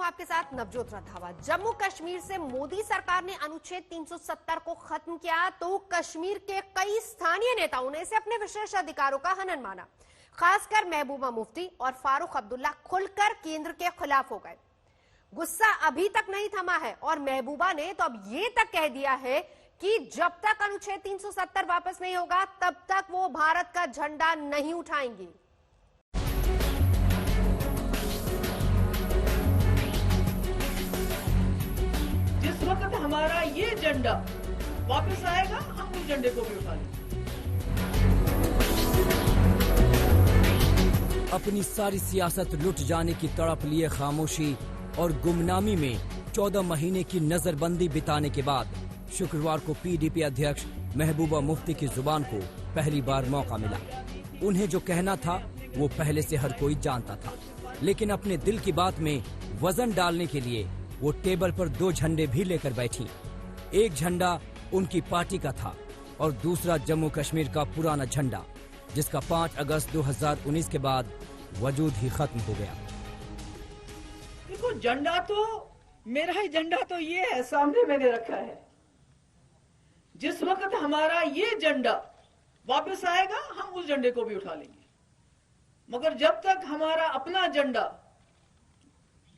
आपके साथ नवजोत रंधावा। जम्मू कश्मीर से मोदी सरकार ने अनुच्छेद 370 को खत्म किया तो कश्मीर के कई स्थानीय नेताओं ने इसे अपने विशेष अधिकारों का हनन माना। खासकर महबूबा मुफ्ती और फारूक अब्दुल्ला खुलकर केंद्र के खिलाफ हो गए। गुस्सा अभी तक नहीं थमा है और महबूबा ने तो अब ये तक कह दिया है कि जब तक अनुच्छेद 370 वापस नहीं होगा तब तक वो भारत का झंडा नहीं उठाएंगी। जिस वक्त हमारा ये झंडा वापस आएगा हम उस झंडे को भी उठा लेंगे। अपनी सारी सियासत लुट जाने की तड़प लिए खामोशी और गुमनामी में 14 महीने की नजरबंदी बिताने के बाद शुक्रवार को पीडीपी अध्यक्ष महबूबा मुफ्ती की जुबान को पहली बार मौका मिला। उन्हें जो कहना था वो पहले से हर कोई जानता था, लेकिन अपने दिल की बात में वजन डालने के लिए वो टेबल पर 2 झंडे भी लेकर बैठी। एक झंडा उनकी पार्टी का था और दूसरा जम्मू कश्मीर का पुराना झंडा, जिसका 5 अगस्त 2019 के बाद वजूद ही खत्म हो गया। देखो, झंडा तो मेरा ही झंडा तो ये है, सामने मैंने रखा है। जिस वक्त हमारा ये झंडा वापस आएगा हम उस झंडे को भी उठा लेंगे, मगर जब तक हमारा अपना झंडा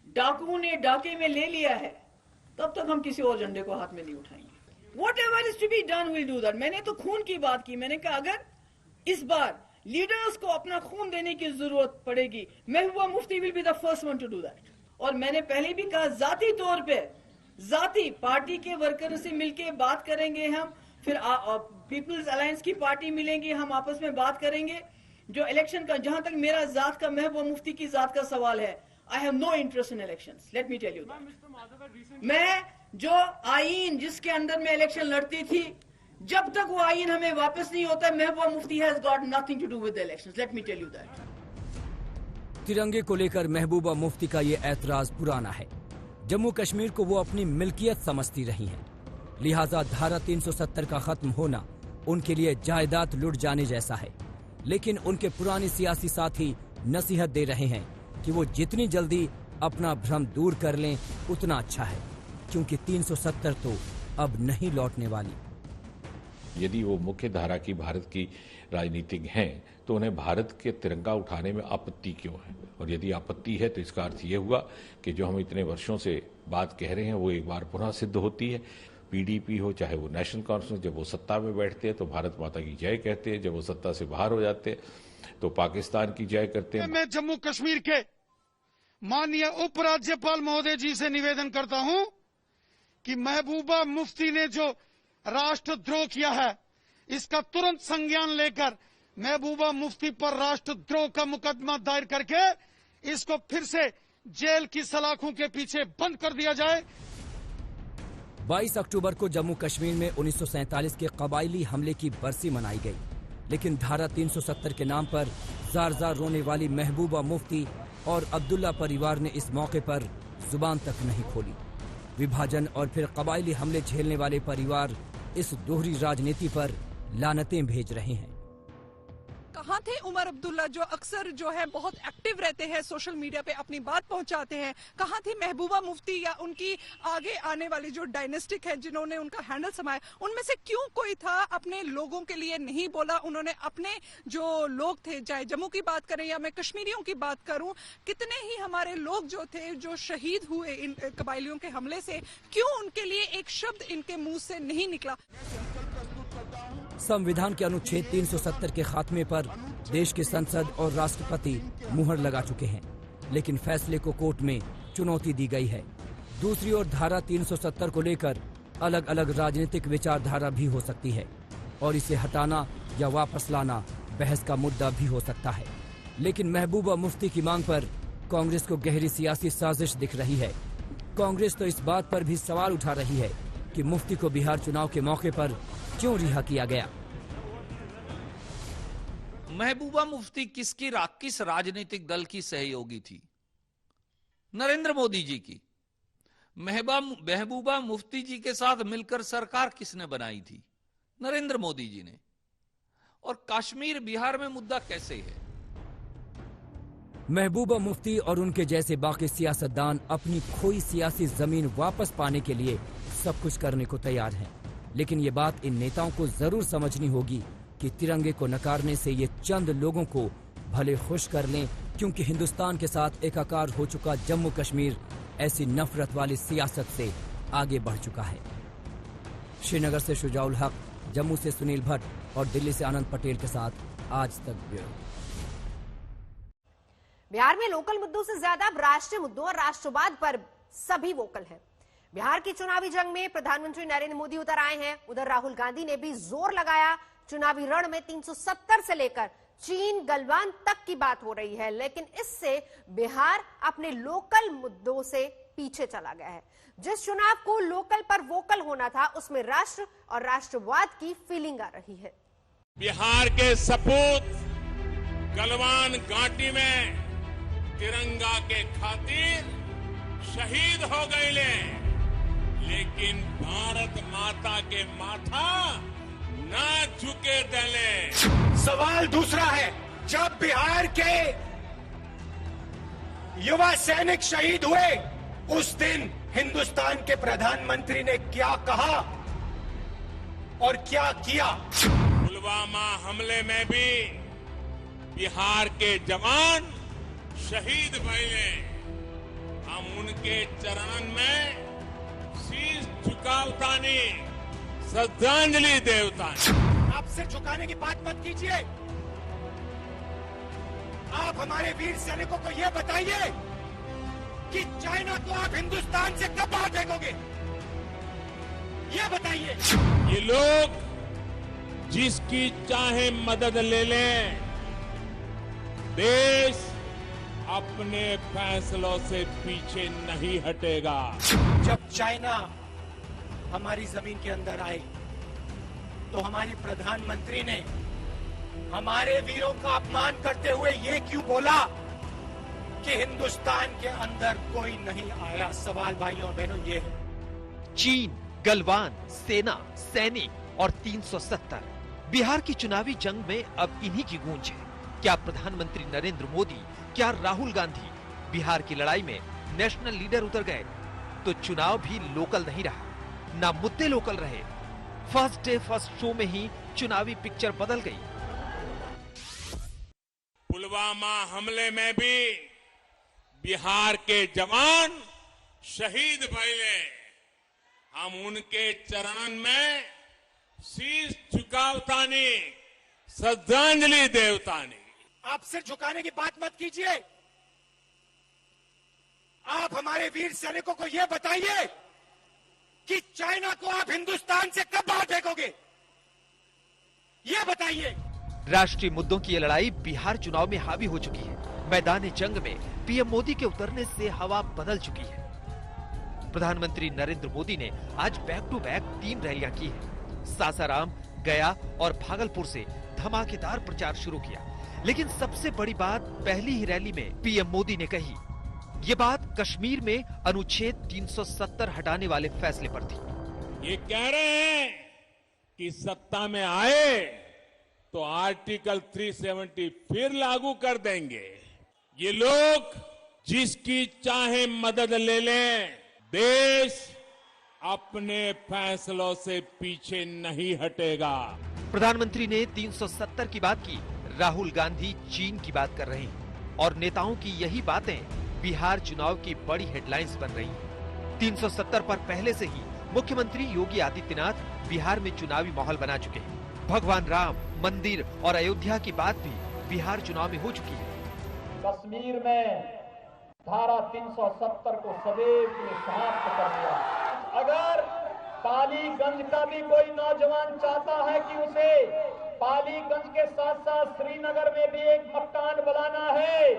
डाकुओं ने डाके में ले लिया है तब तक हम किसी और झंडे को हाथ में नहीं उठाएंगे। Whatever is to be done we'll do that। मैंने तो खून की बात की। मैंने कहा अगर इस बार लीडर्स को अपना खून देने की जरूरत पड़ेगी, Mehbooba Mufti will be the first one to do that. और मैंने पहले भी कहा, जाती तौर पे जाती पार्टी के वर्कर से मिलके बात करेंगे हम, फिर पीपल्स अलायंस की पार्टी मिलेंगे, हम आपस में बात करेंगे। जो इलेक्शन का, जहां तक मेरा जात का, महबूबा मुफ्ती की जात का सवाल है, I have no interest in elections, let me tell you that. मैं जो आईन जिसके अंदर मैं इलेक्शन लड़ती थी, जब तक वो आईन हमें वापस नहीं होता, Mehbooba Mufti has got nothing to do with the elections, let me tell you that. तिरंगे को लेकर महबूबा मुफ्ती का ये ऐतराज पुराना है। जम्मू कश्मीर को वो अपनी मिल्कियत समझती रही हैं, लिहाजा धारा 370 का खत्म होना उनके लिए जायदाद लुट जाने जैसा है। लेकिन उनके पुराने सियासी साथी नसीहत दे रहे हैं कि वो जितनी जल्दी अपना भ्रम दूर कर लें उतना अच्छा है, क्योंकि 370 तो अब नहीं लौटने वाली। यदि वो मुख्य धारा की भारत की राजनीतिक हैं तो उन्हें भारत के तिरंगा उठाने में आपत्ति क्यों है? और यदि आपत्ति है तो इसका अर्थ ये हुआ कि जो हम इतने वर्षों से बात कह रहे हैं वो एक बार पुनः सिद्ध होती है। पीडीपी हो चाहे वो नेशनल कॉन्फ्रेंस, जब वो सत्ता में बैठते हैं तो भारत माता की जय कहते हैं, जब वो सत्ता से बाहर हो जाते हैं तो पाकिस्तान की जय करते हैं। मैं जम्मू कश्मीर के माननीय उपराज्यपाल महोदय जी से निवेदन करता हूं कि महबूबा मुफ्ती ने जो राष्ट्रद्रोह किया है, इसका तुरंत संज्ञान लेकर महबूबा मुफ्ती पर राष्ट्रद्रोह का मुकदमा दायर करके इसको फिर से जेल की सलाखों के पीछे बंद कर दिया जाए। 22 अक्टूबर को जम्मू कश्मीर में 1947 के कबायली हमले की बरसी मनाई गई, लेकिन धारा 370 के नाम पर जार-जार रोने वाली महबूबा मुफ्ती और अब्दुल्ला परिवार ने इस मौके पर जुबान तक नहीं खोली। विभाजन और फिर कबायली हमले झेलने वाले परिवार इस दोहरी राजनीति पर लानतें भेज रहे हैं। कहाँ थे उमर अब्दुल्ला, जो अक्सर जो है बहुत एक्टिव रहते हैं, सोशल मीडिया पे अपनी बात पहुंचाते हैं? कहाँ थी महबूबा मुफ्ती या उनकी आगे आने वाली जो डायनेस्टिक है जिन्होंने उनका हैंडल समाया? उनमें से क्यों कोई था अपने लोगों के लिए नहीं बोला? उन्होंने अपने जो लोग थे, चाहे जम्मू की बात करें या मैं कश्मीरियों की बात करूं, कितने ही हमारे लोग जो थे जो शहीद हुए इन कबायलियों के हमले से, क्यों उनके लिए एक शब्द इनके मुंह से नहीं निकला? संविधान के अनुच्छेद 370 के खात्मे पर देश के संसद और राष्ट्रपति मुहर लगा चुके हैं, लेकिन फैसले को कोर्ट में चुनौती दी गई है। दूसरी ओर धारा 370 को लेकर अलग अलग राजनीतिक विचारधारा भी हो सकती है और इसे हटाना या वापस लाना बहस का मुद्दा भी हो सकता है। लेकिन महबूबा मुफ्ती की मांग पर कांग्रेस को गहरी सियासी साजिश दिख रही है। कांग्रेस तो इस बात पर भी सवाल उठा रही है कि मुफ्ती को बिहार चुनाव के मौके पर क्यों रिहा किया गया। महबूबा मुफ्ती किस राजनीतिक दल की सहयोगी थी? नरेंद्र मोदी जी की। महबूबा मुफ्ती जी के साथ मिलकर सरकार किसने बनाई थी? नरेंद्र मोदी जी ने। और कश्मीर बिहार में मुद्दा कैसे है? महबूबा मुफ्ती और उनके जैसे बाकी सियासतदान अपनी खोई सियासी जमीन वापस पाने के लिए सब कुछ करने को तैयार हैं। लेकिन ये बात इन नेताओं को जरूर समझनी होगी कि तिरंगे को नकारने से ये चंद लोगों को भले खुश कर लें, क्योंकि हिंदुस्तान के साथ एकाकार हो चुका जम्मू कश्मीर ऐसी नफरत वाली सियासत से आगे बढ़ चुका है। श्रीनगर से शुजाउल हक, जम्मू से सुनील भट्ट और दिल्ली से आनंद पटेल के साथ आज तक ब्यूरो। बिहार में लोकल मुद्दों से ज्यादा अब राष्ट्रीय मुद्दों और राष्ट्रवाद पर सभी वोकल हैं। बिहार की चुनावी जंग में प्रधानमंत्री नरेंद्र मोदी उतर आए हैं। उधर राहुल गांधी ने भी जोर लगाया। चुनावी रण में 370 से लेकर चीन गलवान तक की बात हो रही है, लेकिन इससे बिहार अपने लोकल मुद्दों से पीछे चला गया है। जिस चुनाव को लोकल पर वोकल होना था, उसमें राष्ट्र और राष्ट्रवाद की फीलिंग आ रही है। बिहार के सपूत गलवान घाटी में तिरंगा के खातिर शहीद हो गए, लेकिन भारत माता के माथा न झुके दले। सवाल दूसरा है, जब बिहार के युवा सैनिक शहीद हुए, उस दिन हिंदुस्तान के प्रधानमंत्री ने क्या कहा और क्या किया? पुलवामा हमले में भी बिहार के जवान शहीद भइले। हम उनके चरण में शीश झुकावतानी, श्रद्धांजलि देवतानी। आपसे झुकाने की बात मत कीजिए। आप हमारे वीर सैनिकों को यह बताइए कि चाइना को आप हिंदुस्तान से कब बाहर फेंकोगे? यह बताइए। ये लोग जिसकी चाहे मदद ले लें, देश अपने फैसलों से पीछे नहीं हटेगा। जब चाइना हमारी जमीन के अंदर आए, तो हमारे प्रधानमंत्री ने हमारे वीरों का अपमान करते हुए ये क्यों बोला कि हिंदुस्तान के अंदर कोई नहीं आया? सवाल भाइयों और बहनों ये है। चीन, गलवान, सेना, सैनिक और 370। बिहार की चुनावी जंग में अब इन्हीं की गूंज है। क्या प्रधानमंत्री नरेंद्र मोदी, क्या राहुल गांधी बिहार की लड़ाई में नेशनल लीडर उतर गए तो चुनाव भी लोकल नहीं रहा, ना मुद्दे लोकल रहे। फर्स्ट डे फर्स्ट शो में ही चुनावी पिक्चर बदल गई। पुलवामा हमले में भी बिहार के जवान शहीद भइले। हम उनके चरण में शीश झुकावतानी, श्रद्धांजलि देवतानी। आप सिर झुकाने की बात मत कीजिए। आप हमारे वीर सैनिकों को यह बताइए कि चाइना को आप हिंदुस्तान से कब बाहर फेंकोगे? यह बताइए। राष्ट्रीय मुद्दों की ये लड़ाई बिहार चुनाव में हावी हो चुकी है। मैदान जंग में पीएम मोदी के उतरने से हवा बदल चुकी है। प्रधानमंत्री नरेंद्र मोदी ने आज बैक टू बैक 3 रैलियां की है। सासाराम, गया और भागलपुर से धमाकेदार प्रचार शुरू किया। लेकिन सबसे बड़ी बात पहली ही रैली में पीएम मोदी ने कही। ये बात कश्मीर में अनुच्छेद 370 हटाने वाले फैसले पर थी। ये कह रहे हैं कि सत्ता में आए तो आर्टिकल 370 फिर लागू कर देंगे। ये लोग जिसकी चाहे मदद ले लें, देश अपने फैसलों से पीछे नहीं हटेगा। प्रधानमंत्री ने 370 की बात की, राहुल गांधी चीन की बात कर रहे हैं और नेताओं की यही बातें बिहार चुनाव की बड़ी हेडलाइंस बन रही हैं। 370 पर पहले से ही मुख्यमंत्री योगी आदित्यनाथ बिहार में चुनावी माहौल बना चुके हैं। भगवान राम मंदिर और अयोध्या की बात भी बिहार चुनाव में हो चुकी है। कश्मीर में धारा 370 को सदैव के लिए समाप्त कर दिया। अगर पालीगंज का भी कोई नौजवान चाहता है कि उसे पालीगंज के साथ साथ श्रीनगर में भी एक मकान बनाना है,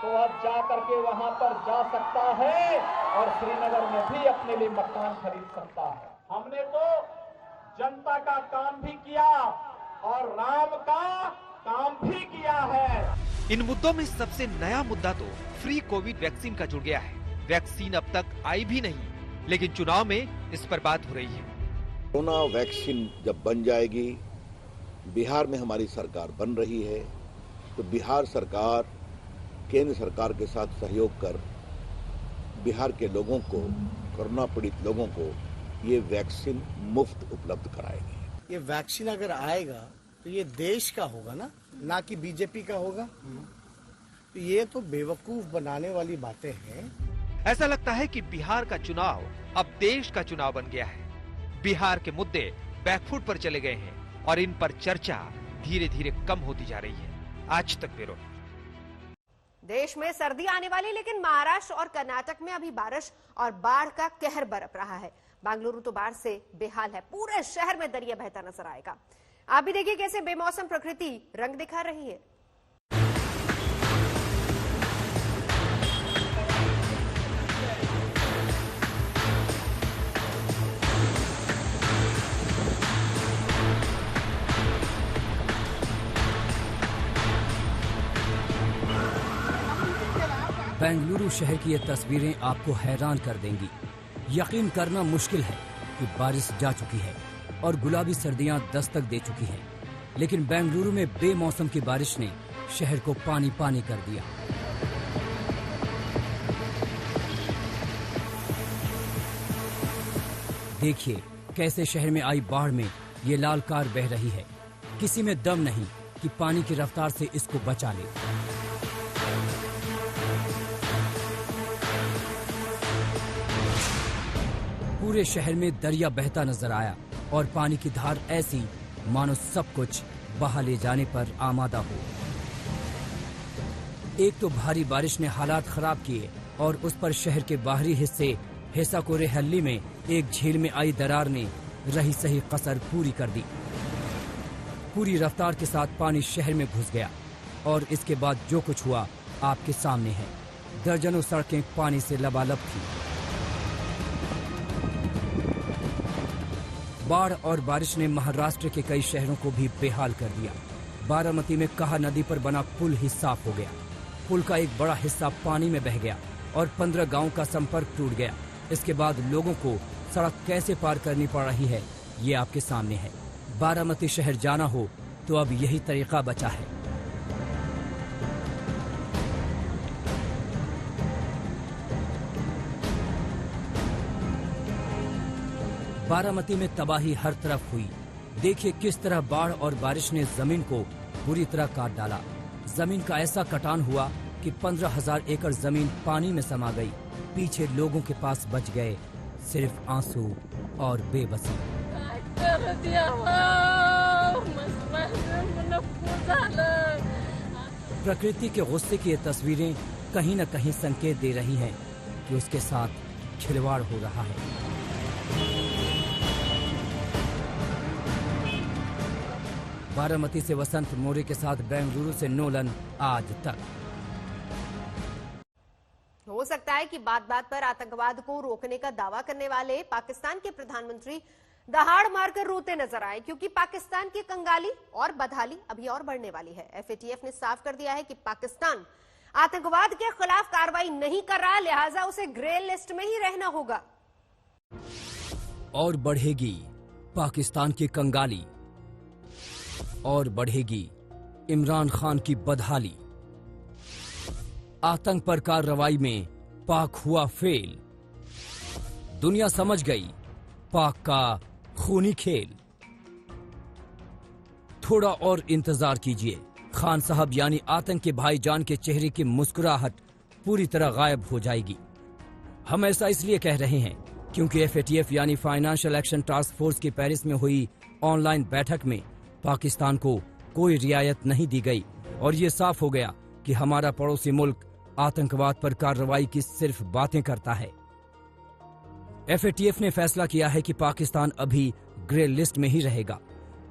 तो अब जाकर के वहां पर जा सकता है और श्रीनगर में भी अपने लिए मकान खरीद सकता है। हमने तो जनता का काम भी किया और राम का काम भी किया है। इन मुद्दों में सबसे नया मुद्दा तो फ्री कोविड वैक्सीन का जुड़ गया है। वैक्सीन अब तक आई भी नहीं, लेकिन चुनाव में इस पर बात हो रही है। कोरोना वैक्सीन जब बन जाएगी, बिहार में हमारी सरकार बन रही है, तो बिहार सरकार केंद्र सरकार के साथ सहयोग कर बिहार के लोगों को, कोरोना पीड़ित लोगों को ये वैक्सीन मुफ्त उपलब्ध कराएंगे। ये वैक्सीन अगर आएगा तो ये देश का होगा ना कि बीजेपी का होगा। तो ये तो बेवकूफ बनाने वाली बातें हैं। ऐसा लगता है कि बिहार का चुनाव अब देश का चुनाव बन गया है। बिहार के मुद्दे बैकफुट पर चले गए हैं और इन पर चर्चा धीरे धीरे कम होती जा रही है। आज तक ब्यूरो। देश में सर्दी आने वाली, लेकिन महाराष्ट्र और कर्नाटक में अभी बारिश और बाढ़ का कहर बरप रहा है। बेंगलुरु तो बाढ़ से बेहाल है, पूरे शहर में दरिया बहता नजर आएगा। आप भी देखिए कैसे बेमौसम प्रकृति रंग दिखा रही है। बेंगलुरु शहर की ये तस्वीरें आपको हैरान कर देंगी। यकीन करना मुश्किल है कि बारिश जा चुकी है और गुलाबी सर्दियां दस्तक दे चुकी हैं, लेकिन बेंगलुरु में बेमौसम की बारिश ने शहर को पानी पानी कर दिया। देखिए कैसे शहर में आई बाढ़ में ये लाल कार बह रही है। किसी में दम नहीं कि पानी की रफ्तार से इसको बचा ले। पूरे शहर में दरिया बहता नजर आया और पानी की धार ऐसी मानो सब कुछ बहा ले जाने पर आमादा हो। एक तो भारी बारिश ने हालात खराब किए और उस पर शहर के बाहरी हिस्से हेसाकोरे हल्ली में एक झील में आई दरार ने रही सही कसर पूरी कर दी। पूरी रफ्तार के साथ पानी शहर में घुस गया और इसके बाद जो कुछ हुआ आपके सामने है। दर्जनों सड़कें पानी से लबालब थी। बाढ़ और बारिश ने महाराष्ट्र के कई शहरों को भी बेहाल कर दिया। बारामती में कहा नदी पर बना पुल ही साफ हो गया। पुल का एक बड़ा हिस्सा पानी में बह गया और 15 गांवों का संपर्क टूट गया। इसके बाद लोगों को सड़क कैसे पार करनी पड़ रही है ये आपके सामने है। बारामती शहर जाना हो तो अब यही तरीका बचा है। बारामती में तबाही हर तरफ हुई। देखिए किस तरह बाढ़ और बारिश ने जमीन को बुरी तरह काट डाला। जमीन का ऐसा कटान हुआ कि 15,000 एकड़ जमीन पानी में समा गई। पीछे लोगों के पास बच गए सिर्फ आंसू और बेबसी। प्रकृति के गुस्से की ये तस्वीरें कहीं न कहीं संकेत दे रही हैं कि उसके साथ खिलवाड़ हो रहा है। बारामती से वसंत मोरे के साथ बेंगलुरु से नोलन आज तक। हो सकता है कि बात बात पर आतंकवाद को रोकने का दावा करने वाले पाकिस्तान के प्रधानमंत्री दहाड़ मारकर रोते नजर आए, क्योंकि पाकिस्तान की कंगाली और बदहाली अभी और बढ़ने वाली है। FATF ने साफ कर दिया है कि पाकिस्तान आतंकवाद के खिलाफ कार्रवाई नहीं कर रहा, लिहाजा उसे ग्रे लिस्ट में ही रहना होगा। और बढ़ेगी पाकिस्तान की कंगाली और बढ़ेगी इमरान खान की बदहाली। आतंक पर कार्रवाई में पाक हुआ फेल। दुनिया समझ गई पाक का खूनी खेल। थोड़ा और इंतजार कीजिए, खान साहब यानी आतंक के भाईजान के चेहरे की मुस्कुराहट पूरी तरह गायब हो जाएगी। हम ऐसा इसलिए कह रहे हैं क्योंकि FATF यानी फाइनेंशियल एक्शन टास्क फोर्स की पेरिस में हुई ऑनलाइन बैठक में पाकिस्तान को कोई रियायत नहीं दी गई और ये साफ हो गया कि हमारा पड़ोसी मुल्क आतंकवाद पर कार्रवाई की सिर्फ बातें करता है। FATF ने फैसला किया है कि पाकिस्तान अभी ग्रे लिस्ट में ही रहेगा,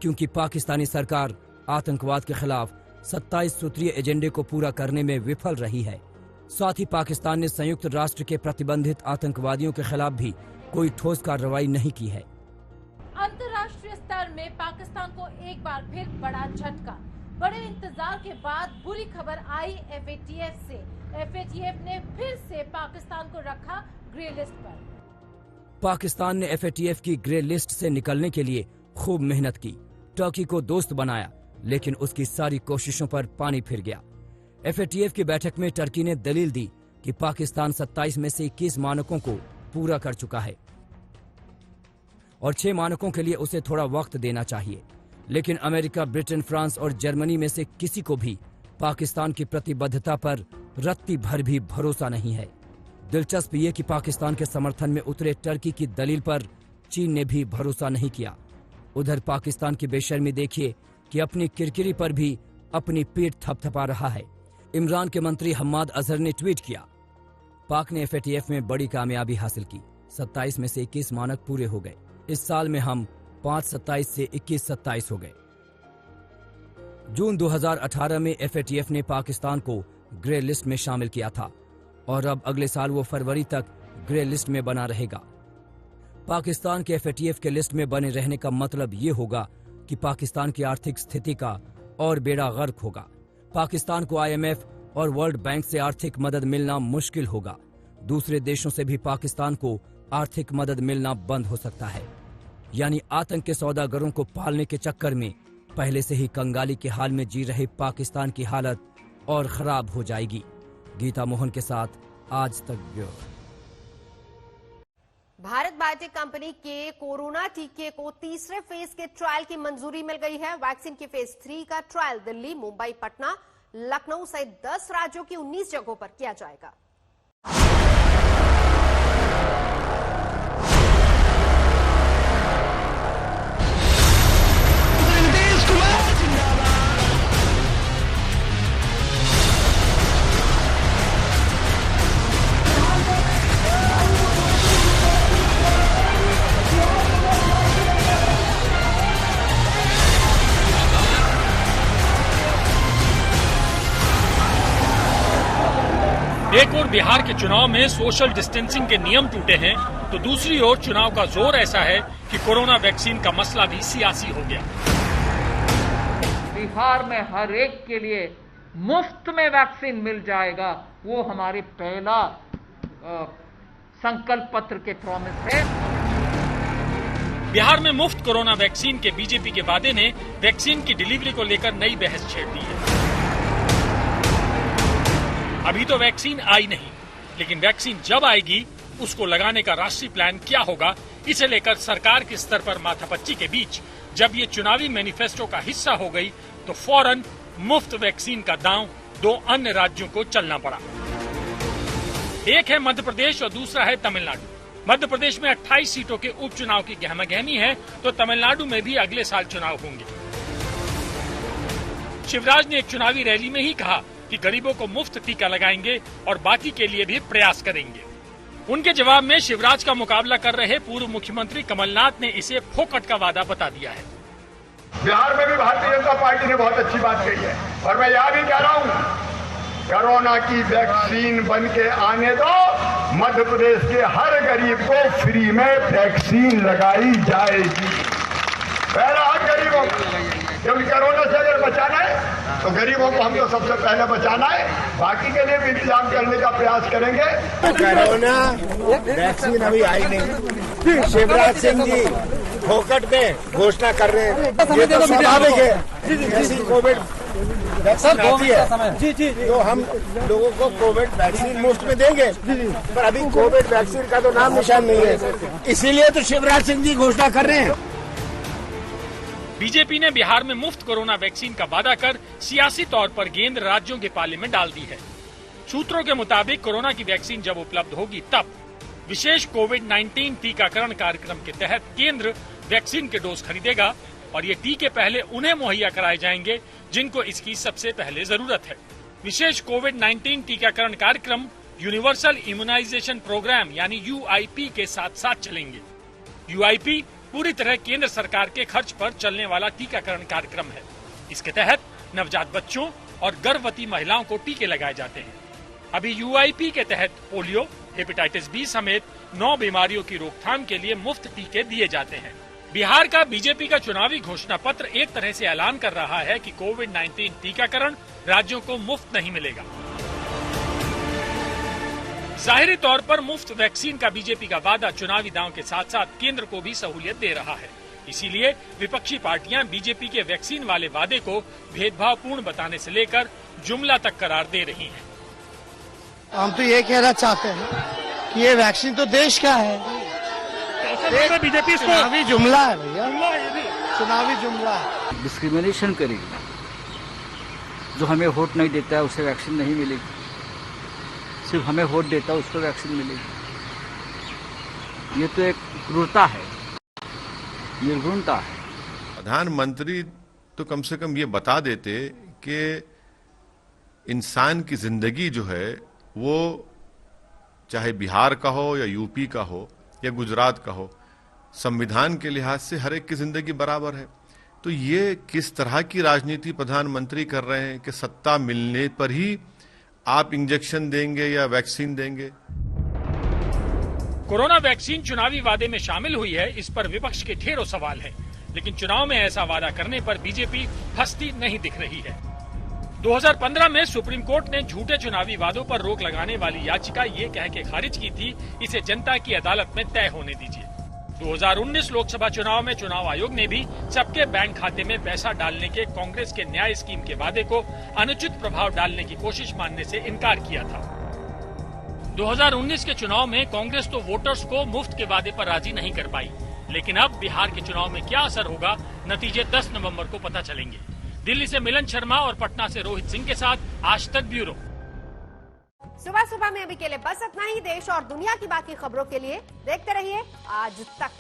क्योंकि पाकिस्तानी सरकार आतंकवाद के खिलाफ 27 सूत्रीय एजेंडे को पूरा करने में विफल रही है। साथ ही पाकिस्तान ने संयुक्त राष्ट्र के प्रतिबंधित आतंकवादियों के खिलाफ भी कोई ठोस कार्रवाई नहीं की है। अंतर्राष्ट्रीय स्तर में पाकिस्तान को एक बार फिर बड़ा झटका। बड़े इंतजार के बाद बुरी खबर आई FATF से। FATF ने फिर से पाकिस्तान को रखा ग्रे लिस्ट पर। पाकिस्तान ने FATF की ग्रे लिस्ट से निकलने के लिए खूब मेहनत की, टर्की को दोस्त बनाया, लेकिन उसकी सारी कोशिशों पर पानी फिर गया। FATF की बैठक में टर्की ने दलील दी कि पाकिस्तान 27 में से 21 मानकों को पूरा कर चुका है और 6 मानकों के लिए उसे थोड़ा वक्त देना चाहिए। लेकिन अमेरिका, ब्रिटेन, फ्रांस और जर्मनी में से किसी को भी पाकिस्तान की प्रतिबद्धता पर रत्ती भर भी भरोसा नहीं है। दिलचस्प ये कि पाकिस्तान के समर्थन में उतरे टर्की की दलील पर चीन ने भी भरोसा नहीं किया। उधर पाकिस्तान की बेशर्मी देखिए कि अपनी किरकिरी पर भी अपनी पीठ थपथपा रहा है। इमरान के मंत्री हम्माद अजहर ने ट्वीट किया, पाक ने FATF में बड़ी कामयाबी हासिल की, 27 में से 21 मानक पूरे हो गए। इस साल में हम 5-27 से 21-27 हो गए। जून 2018 में FATF ने पाकिस्तान को ग्रे लिस्ट में शामिल किया था और अब अगले साल वो फरवरी तक ग्रे लिस्ट में बना रहेगा। पाकिस्तान के FATF के लिस्ट में बने रहने का मतलब ये होगा कि पाकिस्तान की आर्थिक स्थिति का और बेड़ा गर्क होगा। पाकिस्तान को IMF और वर्ल्ड बैंक से आर्थिक मदद मिलना मुश्किल होगा। दूसरे देशों से भी पाकिस्तान को आर्थिक मदद मिलना बंद हो सकता है। यानी आतंक के सौदागरों को पालने के चक्कर में पहले से ही कंगाली के हाल में जी रहे पाकिस्तान की हालत और खराब हो जाएगी। गीता मोहन के साथ आज तक ब्यूरो। भारत बायोटेक कंपनी के कोरोना टीके को तीसरे फेज के ट्रायल की मंजूरी मिल गई है। वैक्सीन की फेज 3 का ट्रायल दिल्ली, मुंबई, पटना, लखनऊ सहित 10 राज्यों की 19 जगहों पर किया जाएगा। एक ओर बिहार के चुनाव में सोशल डिस्टेंसिंग के नियम टूटे हैं, तो दूसरी ओर चुनाव का जोर ऐसा है कि कोरोना वैक्सीन का मसला भी सियासी हो गया। बिहार में हर एक के लिए मुफ्त में वैक्सीन मिल जाएगा, वो हमारे पहला संकल्प पत्र के प्रॉमिस है। बिहार में मुफ्त कोरोना वैक्सीन के बीजेपी के वादे ने वैक्सीन की डिलीवरी को लेकर नई बहस छेड़ दी है। अभी तो वैक्सीन आई नहीं, लेकिन वैक्सीन जब आएगी उसको लगाने का राष्ट्रीय प्लान क्या होगा, इसे लेकर सरकार के स्तर पर माथापच्ची के बीच जब ये चुनावी मैनिफेस्टो का हिस्सा हो गई तो फौरन मुफ्त वैक्सीन का दांव 2 अन्य राज्यों को चलना पड़ा। एक है मध्य प्रदेश और दूसरा है तमिलनाडु। मध्य प्रदेश में 28 सीटों के उपचुनाव की गहमागहमी है, तो तमिलनाडु में भी अगले साल चुनाव होंगे। शिवराज ने एक चुनावी रैली में ही कहा कि गरीबों को मुफ्त टीका लगाएंगे और बाकी के लिए भी प्रयास करेंगे। उनके जवाब में शिवराज का मुकाबला कर रहे पूर्व मुख्यमंत्री कमलनाथ ने इसे फोकट का वादा बता दिया है। बिहार में भी भारतीय जनता पार्टी ने बहुत अच्छी बात कही है और मैं यह भी कह रहा हूं, कोरोना की वैक्सीन बन के आने दो, मध्य प्रदेश के हर गरीब को फ्री में वैक्सीन लगाई जाएगी। पहला हक गरीबों को, क्योंकि कोरोना से अगर बचाना है तो गरीबों को हमको सबसे पहले बचाना है, बाकी के लिए भी इंतजाम करने का प्रयास करेंगे। कोरोना वैक्सीन अभी आई नहीं, शिवराज सिंह जी फोकट में घोषणा कर रहे हैं, ये तो स्वाभाविक है। जैसी कोविड वैक्सीन आती है तो हम लोगों को कोविड वैक्सीन मुफ्त में देंगे, पर अभी कोविड वैक्सीन का तो नाम निशान नहीं है, इसीलिए तो शिवराज सिंह जी घोषणा कर रहे हैं। बीजेपी ने बिहार में मुफ्त कोरोना वैक्सीन का वादा कर सियासी तौर पर गेंद राज्यों के पाले में डाल दी है। सूत्रों के मुताबिक कोरोना की वैक्सीन जब उपलब्ध होगी तब विशेष कोविड-19 टीकाकरण कार्यक्रम के तहत केंद्र वैक्सीन के डोज खरीदेगा और ये टीके पहले उन्हें मुहैया कराए जाएंगे जिनको इसकी सबसे पहले जरूरत है। विशेष कोविड-19 टीकाकरण कार्यक्रम यूनिवर्सल इम्यूनाइजेशन प्रोग्राम यानी UIP के साथ साथ चलेंगे। UIP पूरी तरह केंद्र सरकार के खर्च पर चलने वाला टीकाकरण कार्यक्रम है। इसके तहत नवजात बच्चों और गर्भवती महिलाओं को टीके लगाए जाते हैं। अभी UIP के तहत पोलियो, हेपेटाइटिस बी समेत 9 बीमारियों की रोकथाम के लिए मुफ्त टीके दिए जाते हैं। बिहार का बीजेपी का चुनावी घोषणा पत्र एक तरह से ऐलान कर रहा है कि कोविड-19 टीकाकरण राज्यों को मुफ्त नहीं मिलेगा। जाहिरी तौर पर मुफ्त वैक्सीन का बीजेपी का वादा चुनावी दांव के साथ साथ केंद्र को भी सहूलियत दे रहा है। इसीलिए विपक्षी पार्टियां बीजेपी के वैक्सीन वाले वादे को भेदभावपूर्ण बताने से लेकर जुमला तक करार दे रही हैं। हम तो ये कहना चाहते हैं कि ये वैक्सीन तो देश का है, बीजेपी चुनावी जुमला है भैया, चुनावी जुमला है। डिस्क्रिमिनेशन करेगी, जो हमें वोट नहीं देता है उसे वैक्सीन नहीं मिलेगी, सिर्फ हमें वोट देता है उसको वैक्सीन मिलेगी। ये तो एक क्रूरता है, निर्घृणता है। प्रधानमंत्री तो कम से कम ये बता देते कि इंसान की जिंदगी जो है वो चाहे बिहार का हो या यूपी का हो या गुजरात का हो, संविधान के लिहाज से हर एक की जिंदगी बराबर है। तो ये किस तरह की राजनीति प्रधानमंत्री कर रहे हैं कि सत्ता मिलने पर ही आप इंजेक्शन देंगे या वैक्सीन देंगे। कोरोना वैक्सीन चुनावी वादे में शामिल हुई है, इस पर विपक्ष के ढेरों सवाल हैं। लेकिन चुनाव में ऐसा वादा करने पर बीजेपी फंसती नहीं दिख रही है। 2015 में सुप्रीम कोर्ट ने झूठे चुनावी वादों पर रोक लगाने वाली याचिका ये कह के खारिज की थी, इसे जनता की अदालत में तय होने दीजिए। 2019 लोकसभा चुनाव में चुनाव आयोग ने भी सबके बैंक खाते में पैसा डालने के कांग्रेस के न्याय स्कीम के वादे को अनुचित प्रभाव डालने की कोशिश मानने से इनकार किया था। 2019 के चुनाव में कांग्रेस तो वोटर्स को मुफ्त के वादे पर राजी नहीं कर पाई, लेकिन अब बिहार के चुनाव में क्या असर होगा, नतीजे 10 नवंबर को पता चलेंगे। दिल्ली से मिलन शर्मा और पटना से रोहित सिंह के साथ आज तक ब्यूरो। सुबह सुबह में अभी के लिए बस इतना ही। देश और दुनिया की बाकी खबरों के लिए देखते रहिए आज तक।